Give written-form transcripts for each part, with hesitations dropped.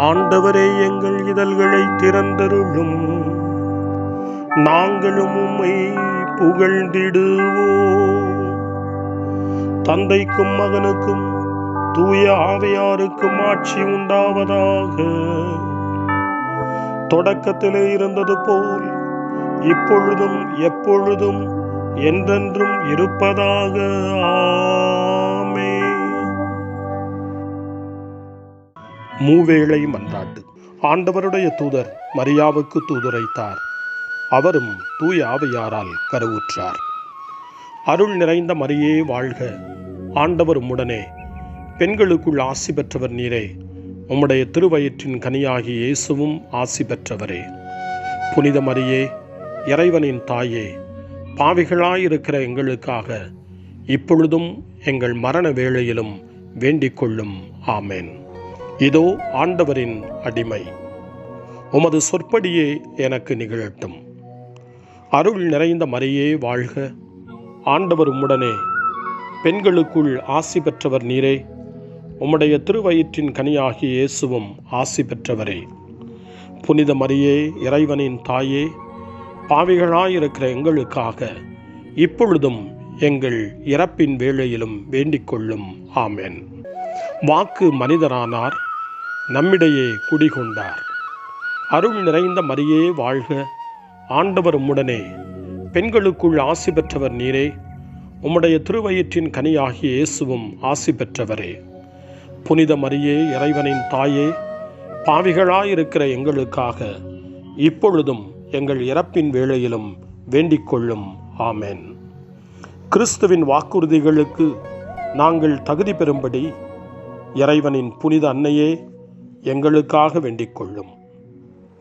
ஆண்டவரே, எங்கள் இதழ்களை திறந்தருளும், நாங்களும் உம்மை புகழ்ந்திடுவோம். தந்தைக்கும் மகனுக்கும் தூய ஆவியாருக்கும் ஆட்சி உண்டாவதாக. தொடக்கத்திலே இருந்தது போல் இப்பொழுதும் எப்பொழுதும் என்றென்றும் இருப்பதாக. ஆமென். மூவேளை மன்றாட்டு. ஆண்டவருடைய தூதர் மரியாவுக்கு தூதுரைத்தார். அவரும் தூய ஆவியாரால் கருவுற்றார். அருள் நிறைந்த மரியே வாழ்க, ஆண்டவர் உம்முடனே, பெண்களுக்குள் ஆசி பெற்றவர் நீரே, உம்முடைய திருவயிற்றின் கனியாகி இயேசுவும் ஆசி பெற்றவரே. புனித மரியே, இறைவனின் தாயே, பாவிகளாயிருக்கிற எங்களுக்காக இப்பொழுதும் எங்கள் மரண வேளையிலும் வேண்டிக் கொள்ளும். ஆமென். இதோ ஆண்டவரின் அடிமை, உமது சொற்படியே எனக்கு நிகழட்டும். அருள் நிறைந்த மரியே வாழ்க, ஆண்டவர் உம்முடனே, பெண்களுக்குள் ஆசி பெற்றவர் நீரே, உம்முடைய திருவயிற்றின் கனியாகிய இயேசுவும் ஆசி பெற்றவரே. புனித மரியே, இறைவனின் தாயே, பாவிகளாயிருக்கிற எங்களுக்காக இப்பொழுதும் எங்கள் இறப்பின் வேளையிலும் வேண்டிக் கொள்ளும். ஆமென். வாக்கு மனிதரானார், நம்மிடையே குடிகொண்டார். அருள் நிறைந்த மரியே வாழ்க, ஆண்டவர் உம்முடனே, பெண்களுக்குள் ஆசி பெற்றவர் நீரே, உம்முடைய திருவயிற்றின் கனியாகிய இயேசுவும் ஆசி பெற்றவரே. புனித மரியே, இறைவனின் தாயே, பாவிகளாயிருக்கிற எங்களுக்காக இப்பொழுதும் எங்கள் இறப்பின் வேளையிலும் வேண்டிக் கொள்ளும். ஆமென். கிறிஸ்துவின் வாக்குறுதிகளுக்கு நாங்கள் தகுதி பெறும்படி இறைவனின் புனித அன்னையே, எங்களுக்காக வேண்டிக் கொள்ளும்.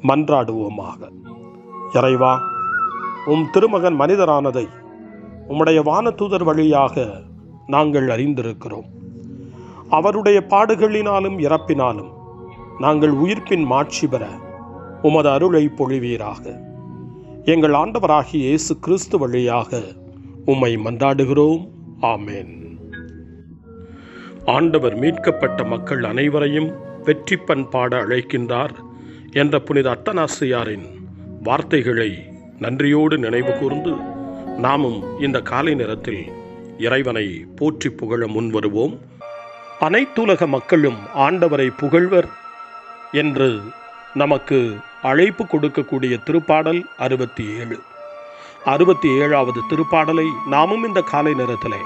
மன்றாடுவோமாக. இறைவா, உம் திருமகன் மனிதரானதை உம்முடைய வானதூதர் வழியாக நாங்கள் அறிந்திருக்கிறோம். அவருடைய பாடுகளினாலும் இறப்பினாலும் நாங்கள் உயிர்ப்பின் மாட்சி பெற உமது அருளை பொழிவீராக. எங்கள் ஆண்டவராகிய இயேசு கிறிஸ்து வழியாக உம்மை மன்றாடுகிறோம். ஆமென். ஆண்டவர் மீட்கப்பட்ட மக்கள் அனைவரையும் வெற்றி பண்பாட அழைக்கின்றார் என்ற புனித அத்தனாசியாரின் வார்த்தைகளை நன்றியோடு நினைவு கூர்ந்து நாமும் இந்த காலை நேரத்தில் இறைவனை போற்றி புகழ முன்வருவோம். அனைத்துலக மக்களும் ஆண்டவரை புகழ்வர் என்று நமக்கு அழைப்பு கொடுக்கக்கூடிய திருப்பாடல் 67. 67வது திருப்பாடலை நாமும் இந்த காலை நேரத்திலே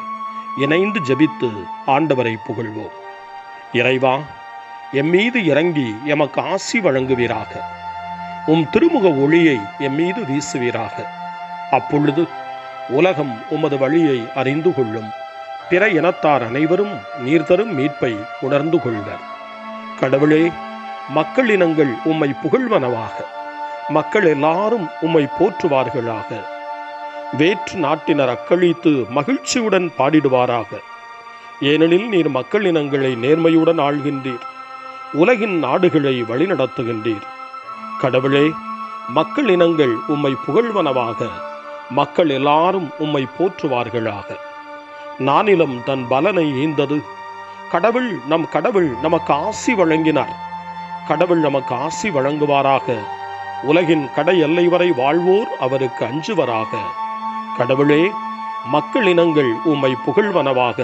இணைந்து ஜெபித்து ஆண்டவரை புகழ்வோம். இறைவா, எம்மீது இறங்கி எமக்கு ஆசி வழங்குவீராக. உம் திருமுக ஒளியை எம்மீது வீசுவீராக. அப்பொழுது உலகம் உமது வழியை அறிந்து கொள்ளும். பிற இனத்தார் அனைவரும் நீர் தரும் மீட்பை உணர்ந்து கொள்வர். கடவுளே, மக்கள் இனங்கள் உம்மை புகழ்வனவாக. மக்கள் எல்லாரும் உம்மை போற்றுவார்களாக. வேற்று நாட்டினர் அக்களித்து மகிழ்ச்சியுடன் பாடிடுவாராக. ஏனெனில் நீர் மக்கள் இனங்களை நேர்மையுடன் ஆள்கின்றீர், உலகின் நாடுகளை வழிநடத்துகின்றீர். கடவுளே, மக்கள் இனங்கள் உம்மை புகழ்வனவாக. மக்கள் எல்லாரும் உம்மை போற்றுவார்களாக. நானிலம் தன் பலனை ஈந்தது. கடவுள் நமக்கு ஆசி வழங்கினார். கடவுள் நமக்கு ஆசி வழங்குவாராக. உலகின் கடை எல்லை வரை வாழ்வோர் அவருக்கு அஞ்சுவராக. கடவுளே, மக்கள் இனங்கள் உம்மை புகழ்வனவாக.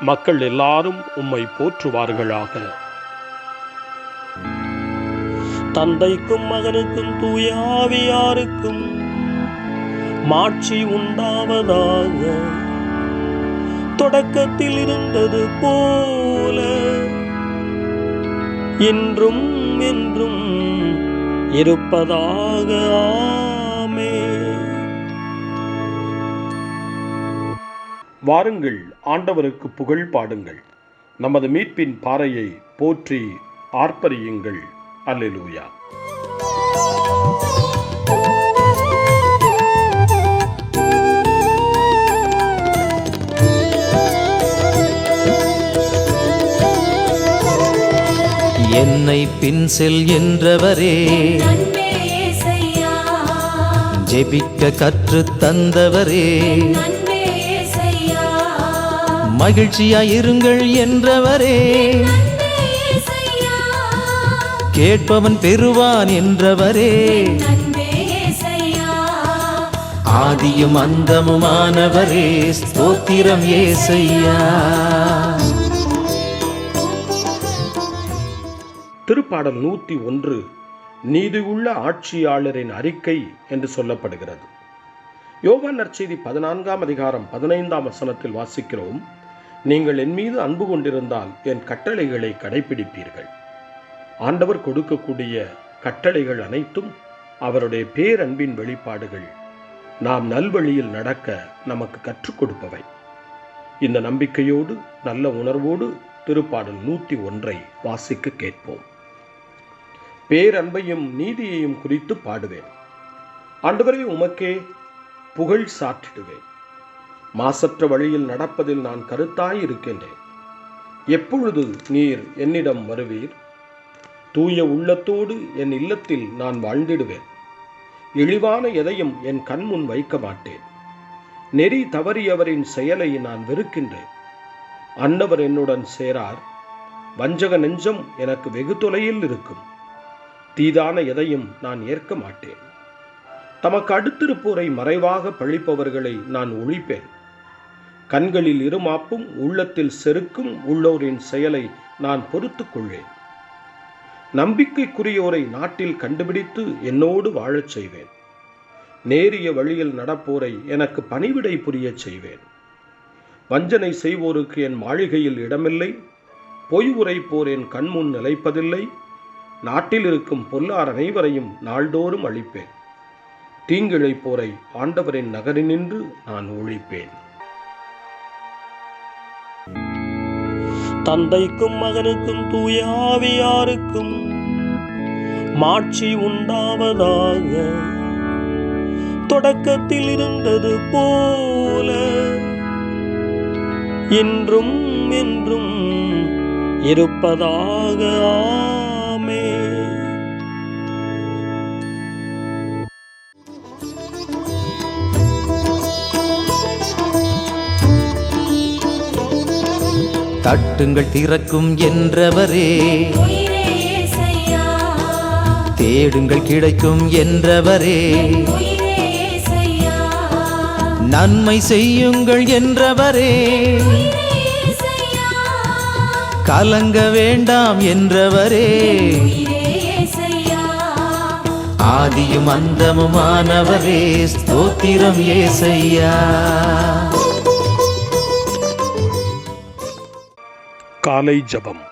மக்கள் எல்லாரும் உம்மை போற்றுவார்களாக. தந்தைக்கும் மகனுக்கும் தூய ஆவியாருக்கும் மாட்சி உண்டாவதாக. தொடக்கத்தில் இருந்தது போல இன்றும் என்றும் இருப்பதாக. ஆமென். வாருங்கள், ஆண்டவருக்கு புகழ் பாடுங்கள். நமது மீட்பின் பாறையை போற்றி ஆர்ப்பரியுங்கள். அல்லேலூயா. என்னை பின் செல் என்றவரே, ஜெபிக்க கற்று தந்தவரே, மகிழ்ச்சியாயிருங்கள் என்றவரே, கேட்பவன் பெறுவான் என்றவரே. ஆதியும் அந்தமுமானவரே, ஸ்தோத்திரம் ஏசையா. திருப்பாடல் 101 நீதியுள்ள ஆட்சியாளரின் அறிக்கை என்று சொல்லப்படுகிறது. யோவான் நற்செய்தி 14ஆம் அதிகாரம் 15ஆம் வசனத்தில் வாசிக்கிறோம், நீங்கள் என் மீது அன்பு கொண்டிருந்தால் என் கட்டளைகளை கடைபிடிப்பீர்கள். ஆண்டவர் கொடுக்கக்கூடிய கட்டளைகள் அனைத்தும் அவருடைய பேரன்பின் வெளிப்பாடுகள். நாம் நல்வழியில் நடக்க நமக்கு கற்றுக் கொடுப்பவை. இந்த நம்பிக்கையோடு நல்ல உணர்வோடு திருப்பாடல் 101 வாசிக்க கேட்போம். பேரன்பையும் நீதியையும் குறித்து பாடுவேன். ஆண்டவரே, உமக்கே புகழ் சாற்றிடுவேன். மாசற்ற வழியில் நடப்பதில் நான் கருத்தாய் இருக்கின்றேன். எப்பொழுது நீர் என்னிடம் வருவீர்? தூய உள்ளத்தோடு என் இல்லத்தில் நான் வாழ்ந்திடுவேன். இழிவான எதையும் என் கண்முன் வைக்க மாட்டேன். நெறி தவறியவரின் செயலை நான் வெறுக்கின்றேன். அன்னவர் என்னுடன் சேரார். வஞ்சக நெஞ்சம் எனக்கு வெகு தொலையில் இருக்கும். தீதான எதையும் நான் ஏற்க மாட்டேன். தமக்கு அடுத்திருப்போரை மறைவாக பழிப்பவர்களை நான் ஒழிப்பேன். கண்களில் இருமாப்பும் உள்ளத்தில் செருக்கும் உள்ளோரின் செயலை நான் பொறுத்துக் கொள்வேன். நம்பிக்கைக்குரியோரை நாட்டில் கண்டுபிடித்து என்னோடு வாழச் செய்வேன். நேரிய வழியில் நடப்போரை எனக்கு பணிவிடை புரியச் செய்வேன். வஞ்சனை செய்வோருக்கு என் மாளிகையில் இடமில்லை. பொய் உரைப்போர் என் கண்முன் நிலைப்பதில்லை. நாட்டில் இருக்கும் பொல்லார் அனைவரையும் நாள்தோறும் அழிப்பேன். தீங்கிழைப்போரை ஆண்டவரின் நகரினின்று நான் ஒழிப்பேன். தந்தைக்கும் மகனுக்கும் தூய ஆவியாருக்கும் மாட்சி உண்டாவதாக. தொடக்கத்தில் இருந்தது போல இன்றும் என்றும் இருப்பதாக. ஆமென். தட்டுங்கள் திறக்கும் என்றவரே, தேடுங்கள் கிடைக்கும் என்றவரே, நன்மை செய்யுங்கள் என்றவரே, கலங்க வேண்டாம் என்றவரே, ஆதியும் அந்தமுமானவரே, ஸ்தோத்திரம் ஏசையா. காலை ஜெபம்.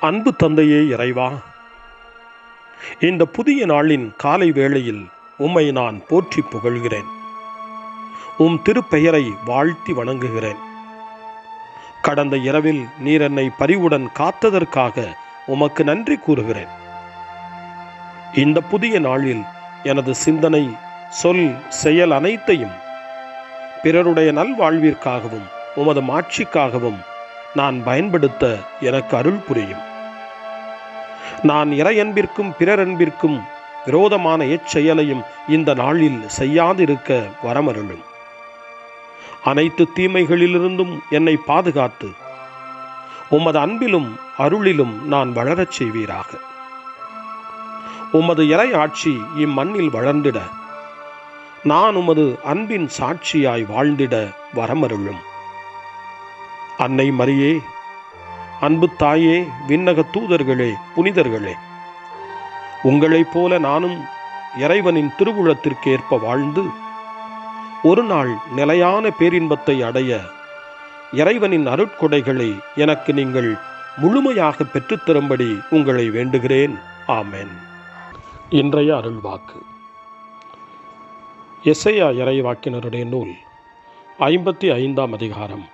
அன்பு தந்தையே இறைவா, இந்த புதிய நாளின் காலை வேளையில் உம்மை நான் போற்றி புகழ்கிறேன். உம் திருப்பெயரை வாழ்த்தி வணங்குகிறேன். கடந்த இரவில் நீர் என்னை பரிவுடன் காத்ததற்காக உமக்கு நன்றி கூறுகிறேன். இந்த புதிய நாளில் எனது சிந்தனை, சொல், செயல் அனைத்தையும் பிறருடைய நல்வாழ்விற்காகவும் உமது மாட்சிக்காகவும் நான் பயன்படுத்த எனக்கு அருள் புரியும். நான் இறையன்பிற்கும் பிறரன்பிற்கும் விரோதமான எச்செயலையும் இந்த நாளில் செய்யாதிருக்க வரமருளும். அனைத்து தீமைகளிலிருந்தும் என்னை பாதுகாத்து உமது அன்பிலும் அருளிலும் நான் வளரச் செய்வீராக. உமது இறை ஆட்சி இம்மண்ணில் வளர்ந்திட நான் உமது அன்பின் சாட்சியாய் வாழ்ந்திட வரமருளும். அன்னை மரியே, அன்பு தாயே, விண்ணக தூதர்களே, புனிதர்களே, உங்களைப் போல நானும் இறைவனின் திருவுளத்திற்கு ஏற்ப வாழ்ந்து ஒரு நாள் நிலையான பேரின்பத்தை அடைய இறைவனின் அருட்கொடைகளை எனக்கு நீங்கள் முழுமையாக பெற்றுத்தரும்படி உங்களை வேண்டுகிறேன். ஆமென். இன்றைய அருள்வாக்கு. எசையா இறைவாக்கினருடைய நூல் 55ஆம் அதிகாரம்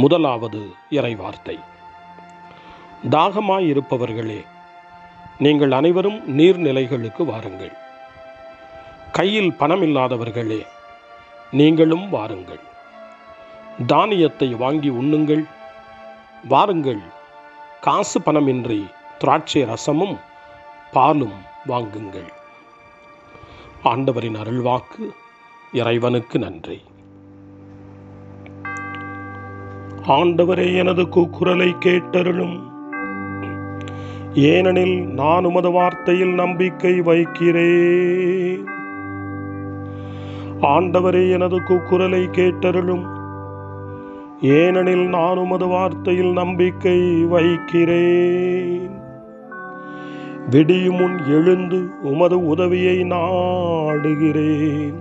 1வது இறைவார்த்தை. தாகமாயிருப்பவர்களே, நீங்கள் அனைவரும் நீர்நிலைகளுக்கு வாருங்கள். கையில் பணமில்லாதவர்களே, நீங்களும் வாருங்கள். தானியத்தை வாங்கி உண்ணுங்கள். வாருங்கள், காசு பணமின்றி திராட்சை ரசமும் பாலும் வாங்குங்கள். ஆண்டவரின் அருள்வாக்கு. இறைவனுக்கு நன்றி. ஆண்டவரே, எனது கூக்குரலை கேட்டருளும். ஏனெனில் நான் உமது வார்த்தையில் நம்பிக்கை வைக்கிறேன். ஆண்டவரே, எனது கூக்குரலை கேட்டருளும். ஏனெனில் நான் உமது வார்த்தையில் நம்பிக்கை வைக்கிறேன். விடியும் முன் எழுந்து உமது உதவியை நாடுகிறேன்.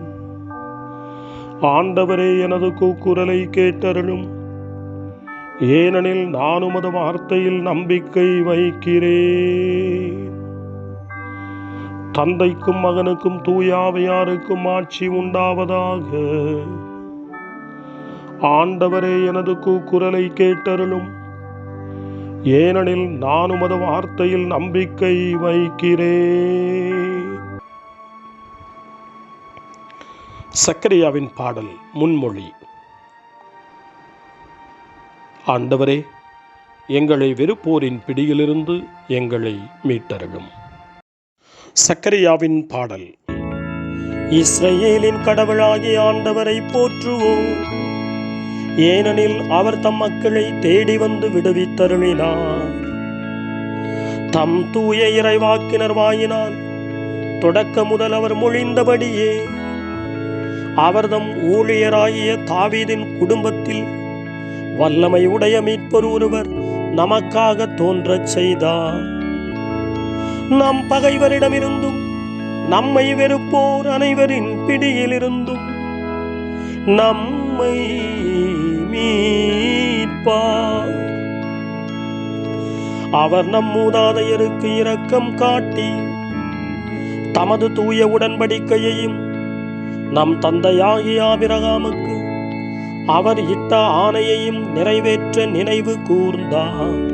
ஆண்டவரே, எனது கூக்குரலை கேட்டருளும். ஏனெனில் நான் உமது வார்த்தையில் நம்பிக்கை வைக்கிறேன். தந்தைக்கும் மகனுக்கும் தூய ஆவியாருக்கும் ஆட்சி உண்டாவதாக. ஆண்டவரே, எனது கூக்குரலை கேட்டருளும். ஏனெனில் நான் உமது வார்த்தையில் நம்பிக்கை வைக்கிறேன். சக்கரியாவின் பாடல் முன்மொழி. ஆண்டவரே, எங்களை வெறுப்போரின் பிடியிலிருந்து எங்களை மீட்டருளும். சக்கரியாவின் பாடல். இஸ்ரவேலின் கடவுளாகிய ஆண்டவரை போற்றுவோம். ஏனெனில் அவர் தம் மக்களை தேடி வந்து விடுவித்தருளினார். தம் தூய இறைவாக்கினர் வாயினால் தொடக்க முதல் அவர் மொழிந்தபடியே அவர் தம் ஊழியராகிய தாவீதின் குடும்பத்தில் வல்லமை உடைய மீட்பர் ஒருவர் நமக்காக தோன்றச் செய்தார். நம் பகைவரிடமிருந்தும் நம்மை வெறுப்போர் அனைவரின் பிடியிலிருந்தும் நம்மை மீட்பார். அவர் நம் மூதாதையருக்கு இரக்கம் காட்டி தமது தூய உடன்படிக்கையையும் நம் தந்தையாகிய ஆபிரகாமுக்கு அவர் இட்ட ஆணையையும் நிறைவேற்ற நினைவு கூர்ந்தார்.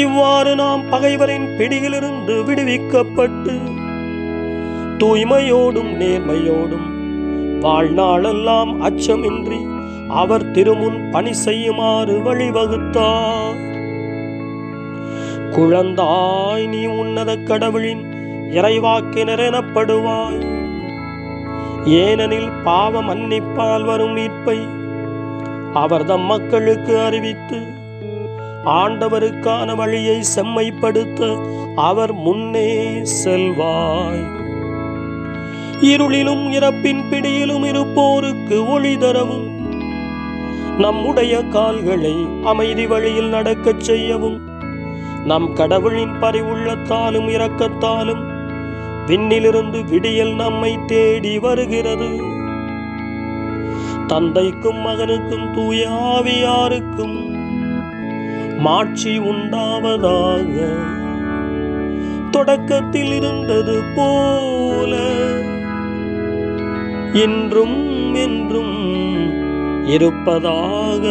இவ்வாறு நாம் பகைவரின் பிடியிலிருந்து விடுவிக்கப்பட்டு தூய்மையோடும் நேர்மையோடும் வாழ்நாளெல்லாம் அச்சமின்றி அவர் திருமுன் பணி செய்யுமாறு வழிவகுத்தார். குழந்தாய், நீ உன்னத கடவுளின் இறைவாக்கினர் எனப்படுவாய். ஏனெனில் பாவ மன்னிப்பால் வரும் மீட்பை அவர் தம் மக்களுக்கு அறிவித்து ஆண்டவருக்கான வழியை செம்மைப்படுத்த அவர் முன்னே செல்வாய். இருளிலும் இறப்பின் பிடியிலும் இருப்போருக்கு ஒளி தரவும் நம்முடைய கால்களை அமைதி வழியில் நடக்கச் செய்யவும் நம் கடவுளின் பரிவுள்ளத்தாலும் இரக்கத்தாலும் விண்ணிலிருந்து விடியல் நம்மை தேடி வருகிறது. தந்தைக்கும் மகனுக்கும் தூய ஆவியாருக்கும் மாட்சி உண்டாவதாக. தொடக்கத்தில் இருந்தது போல இன்றும் என்றும் இருப்பதாக.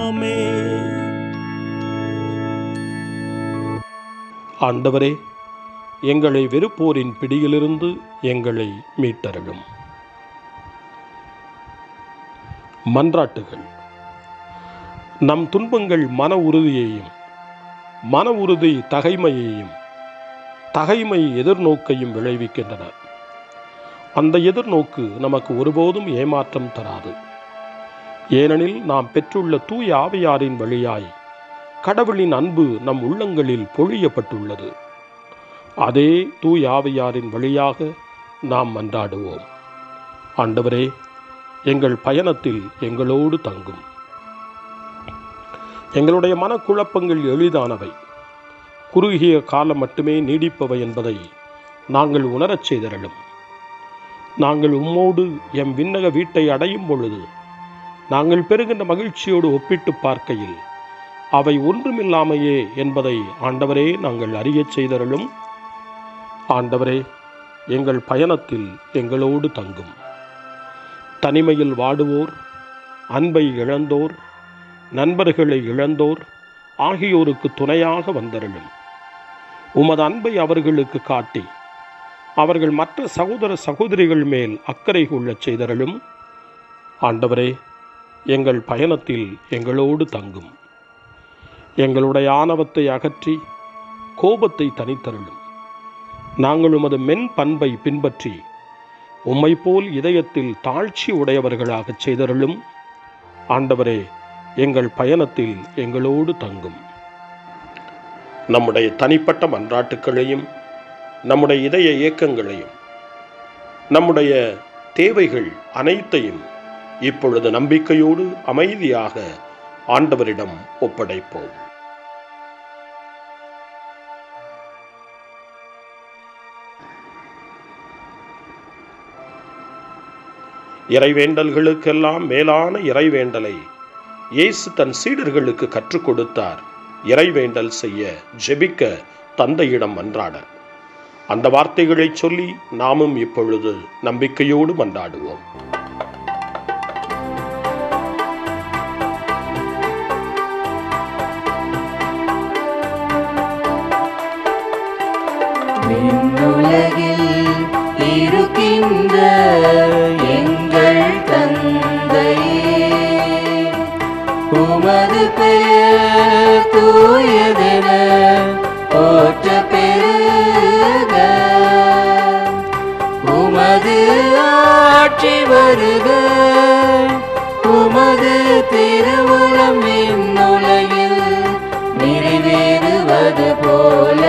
ஆமென். ஆண்டவரே, எங்களை வெறுப்போரின் பிடியிலிருந்து எங்களை மீட்டருளும். மன்றாட்டுகள். நம் துன்பங்கள் மன உறுதியையும், மன உறுதி தகைமையையும், தகைமை எதிர்நோக்கையும் விளைவிக்கின்றன. அந்த எதிர்நோக்கு நமக்கு ஒருபோதும் ஏமாற்றம் தராது. ஏனெனில் நாம் பெற்றுள்ள தூய ஆவியாரின் வழியாய் கடவுளின் அன்பு நம் உள்ளங்களில் பொழியப்பட்டுள்ளது. அதே தூய ஆவியாரின் வழியாக நாம் மன்றாடுவோம். ஆண்டவரே, எங்கள் பயணத்தில் எங்களோடு தங்கும். எங்களுடைய மனக்குழப்பங்கள் எளிதானவை, குறுகிய காலம் மட்டுமே நீடிப்பவை என்பதை நாங்கள் உணரச் செய்தருளும். நாங்கள் உம்மோடு எம் விண்ணக வீட்டை அடையும் பொழுது நாங்கள் பெறுகின்ற மகிழ்ச்சியோடு ஒப்பிட்டு பார்க்கையில் அவை ஒன்றுமில்லாமையே என்பதை ஆண்டவரே நாங்கள் அறியச் செய்தருளும். ஆண்டவரே, எங்கள் பயணத்தில் எங்களோடு தங்கும். தனிமையில் வாடுவோர், அன்பை இழந்தோர், நண்பர்களை இழந்தோர் ஆகியோருக்கு துணையாக வந்தருளும். உமது அன்பை அவர்களுக்கு காட்டி அவர்கள் மற்ற சகோதர சகோதரிகள் மேல் அக்கறை கொள்ளச் செய்தருளும். ஆண்டவரே, எங்கள் பயணத்தில் எங்களோடு தங்கும். எங்களுடைய ஆணவத்தை அகற்றி கோபத்தை தனித்தருளும். நாங்கள் உமது மென் பண்பை பின்பற்றி உம்மை போல் இதயத்தில் தாழ்ச்சி உடையவர்களாகச் செய்தருளும். ஆண்டவரே, எங்கள் பயணத்தில் எங்களோடு தங்கும். நம்முடைய தனிப்பட்ட மன்றாட்டுக்களையும் நம்முடைய இதய இயக்கங்களையும் நம்முடைய தேவைகள் அனைத்தையும் இப்பொழுது நம்பிக்கையோடு அமைதியாக ஆண்டவரிடம் ஒப்படைப்போம். இறைவேண்டல்களுக்கெல்லாம் மேலான இறைவேண்டலை இயேசு தன் சீடர்களுக்கு கற்றுக் கொடுத்தார். இறைவேண்டல் செய்ய, ஜெபிக்க, தந்தையிடம் மன்றாட. அந்த வார்த்தைகளை சொல்லி நாமும் இப்பொழுது நம்பிக்கையோடு மன்றாடுவோம். விண்ணுலகில் இருக்கின்ற எங்கள் தந்தையே, உமது பெயர் தூயதென போற்ற பெறுக. உமது ஆட்சி வருக. உமது திருவுளம் விண்ணுலகில் நிறைவேறுவது போல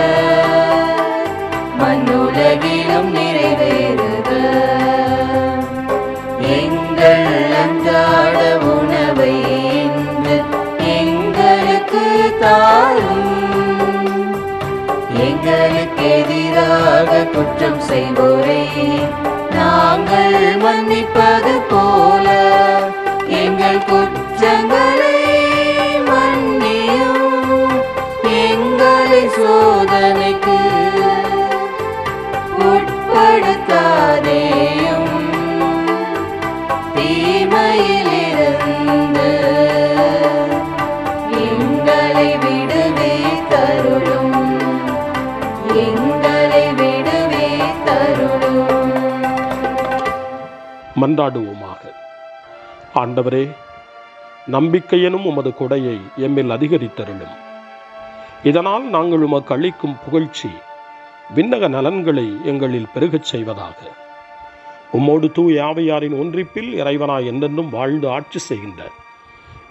மண்ணுலகிலும் நிறைவேறுக. எங்கள் அன்றாட உணவை இன்று எங்களுக்கு தாரும். எங்களுக்கு எதிராக குற்றம் செய்வோரை நாங்கள் மன்னிப்பது போல எங்கள் குற்றங்களை மன்னியும். எங்களை சோதனைக்கு உட்படுத்தாதேயும், தீமையிலிருந்து எங்களை விடுவித்தருளும். எங்களை விடுவித்தருளும். மன்றாடுவோமாக. ஆண்டவரே, நம்பிக்கையெனும் உமது கொடையை எம்மில் அதிகரித்தருளும். இதனால் நாங்கள் உமக்கு அளிக்கும் புகழ்ச்சி விண்ணக நலன்களை எங்களில் பெருகச் செய்வதாக. உம்மோடு தூய ஆவியாரின் ஒன்றிப்பில் இறைவனாய் என்றென்றும் வாழ்ந்து ஆட்சி செய்கின்ற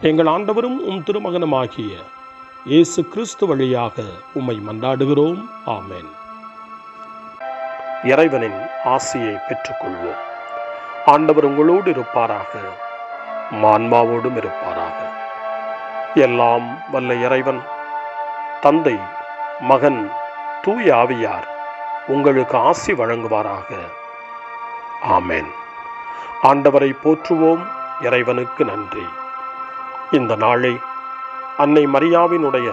எங்கள் ஆண்டவரும் உம் திருமகனுமாகிய இயேசு கிறிஸ்து வழியாக உம்மை மன்றாடுகிறோம். ஆமென். இறைவனின் ஆசியை பெற்றுக்கொள்வோம். ஆண்டவர் உங்களோடு இருப்பாராக, ஆன்மாவோடும் இருப்பாராக. எல்லாம் வல்ல இறைவன் தந்தை, மகன், தூய ஆவியார் உங்களுக்கு ஆசி வழங்குவாராக. ஆமென். ஆண்டவரை போற்றுவோம். இறைவனுக்கு நன்றி. இந்த நாளை அன்னை மரியாவினுடைய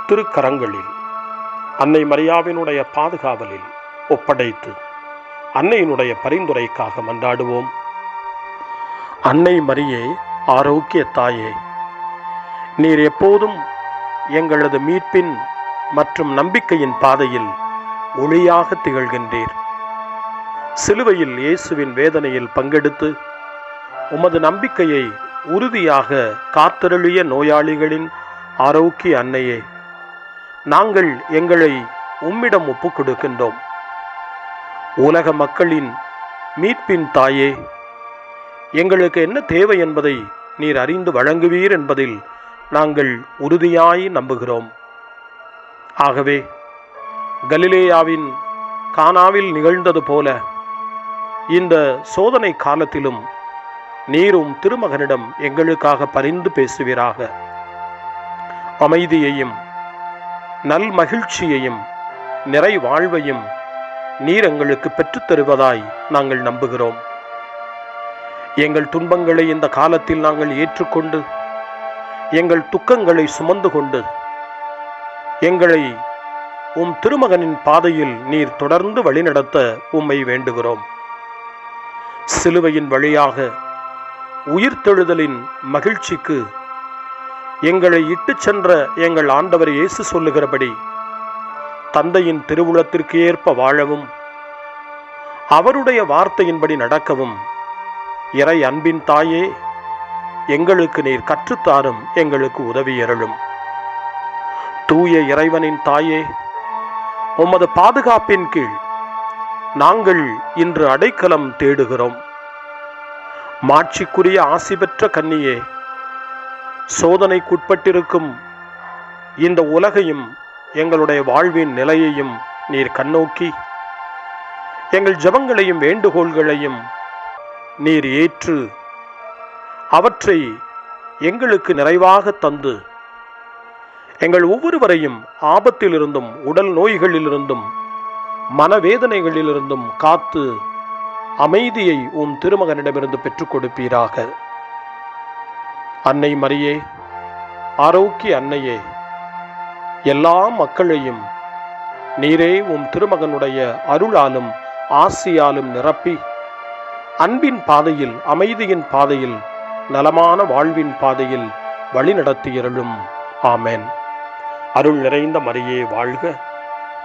திருக்கரங்களில், அன்னை மரியாவினுடைய பாதுகாவலில் ஒப்படைத்து அன்னையினுடைய பரிந்துரைக்காக மன்றாடுவோம். அன்னை மரியே, ஆரோக்கிய தாயே, நீர் எப்போதும் எங்களது மீட்பின் மற்றும் நம்பிக்கையின் பாதையில் ஒளியாக திகழ்கின்றீர். சிலுவையில் இயேசுவின் வேதனையில் பங்கெடுத்து உமது நம்பிக்கையை உறுதியாக காத்தருளிய நோயாளிகளின் ஆரோக்கிய அன்னையே, நாங்கள் எங்களை உம்மிடம் ஒப்புக் கொடுக்கின்றோம். உலக மக்களின் மீட்பின் தாயே, எங்களுக்கு என்ன தேவை என்பதை நீர் அறிந்து வழங்குவீர் என்பதில் நாங்கள் உறுதியாய் நம்புகிறோம். ஆகவே கலிலேயாவின் கானாவில் நிகழ்ந்தது போல இந்த சோதனை காலத்திலும் நீரும் திருமகனிடம் எங்களுக்காக பரிந்து பேசுவீராக. அமைதியையும் நல் மகிழ்ச்சியையும் நிறை வாழ்வையும் நீர் எங்களுக்கு பெற்றுத்தருவதாய் நாங்கள் நம்புகிறோம். எங்கள் துன்பங்களை இந்த காலத்தில் நாங்கள் ஏற்றுக்கொண்டு எங்கள் துக்கங்களை சுமந்து கொண்டு எங்களை உம் திருமகனின் பாதையில் நீர் தொடர்ந்து வழிநடத்த உம்மை வேண்டுகிறோம். சிலுவையின் வழியாக உயிர்த்தெழுதலின் மகிழ்ச்சிக்கு எங்களை இட்டுச் சென்ற எங்கள் ஆண்டவர் இயேசு சொல்லுகிறபடி தந்தையின் திருவுளத்திற்கு ஏற்ப வாழவும் அவருடைய வார்த்தையின்படி நடக்கவும் இறை அன்பின் தாயே, எங்களுக்கு நீர் கற்றுத்தாரும், எங்களுக்கு உதவியருளும். தூய இறைவனின் தாயே, உமது பாதுகாப்பின் கீழ் நாங்கள் இன்று அடைக்கலம் தேடுகிறோம். மாட்சிக்குரிய ஆசி பெற்ற கன்னியே, சோதனைக்குட்பட்டிருக்கும் இந்த உலகையும் எங்களுடைய வாழ்வின் நிலையையும் நீர் கண்ணோக்கி எங்கள் ஜெபங்களையும் வேண்டுகோள்களையும் நீர் ஏற்று அவற்றை எங்களுக்கு நிறைவாக தந்து எங்கள் ஒவ்வொருவரையும் ஆபத்திலிருந்தும் உடல் நோய்களிலிருந்தும் மனவேதனைகளிலிருந்தும் காத்து அமைதியை உம் திருமகனிடமிருந்து பெற்றுக் கொடுப்பீராக. அன்னை மரியே, ஆரோக்கிய அன்னையே, எல்லா மக்களையும் நீரே உம் திருமகனுடைய அருளாலும் ஆசியாலும் நிரப்பி அன்பின் பாதையில், அமைதியின் பாதையில், நலமான வாழ்வின் பாதையில் வழிநடத்தியருளும். ஆமென். அருள் நிறைந்த மரியே வாழ்க,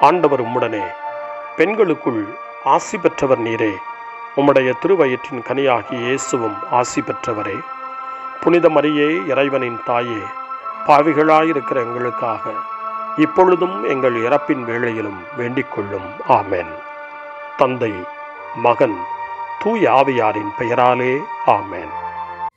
ஆண்டவர் உம்முடனே, பெண்களுக்குள் ஆசி பெற்றவர் நீரே, உம்முடைய திருவயிற்றின் கனியாகிய இயேசுவும் ஆசி பெற்றவரே. புனித மரியே, இறைவனின் தாயே, பாவிகளாயிருக்கிற எங்களுக்காக இப்பொழுதும் எங்கள் இறப்பின் வேளையிலும் வேண்டிக் கொள்ளும். ஆமென். தந்தை, மகன், தூய ஆவியாரின் பெயராலே ஆமென்.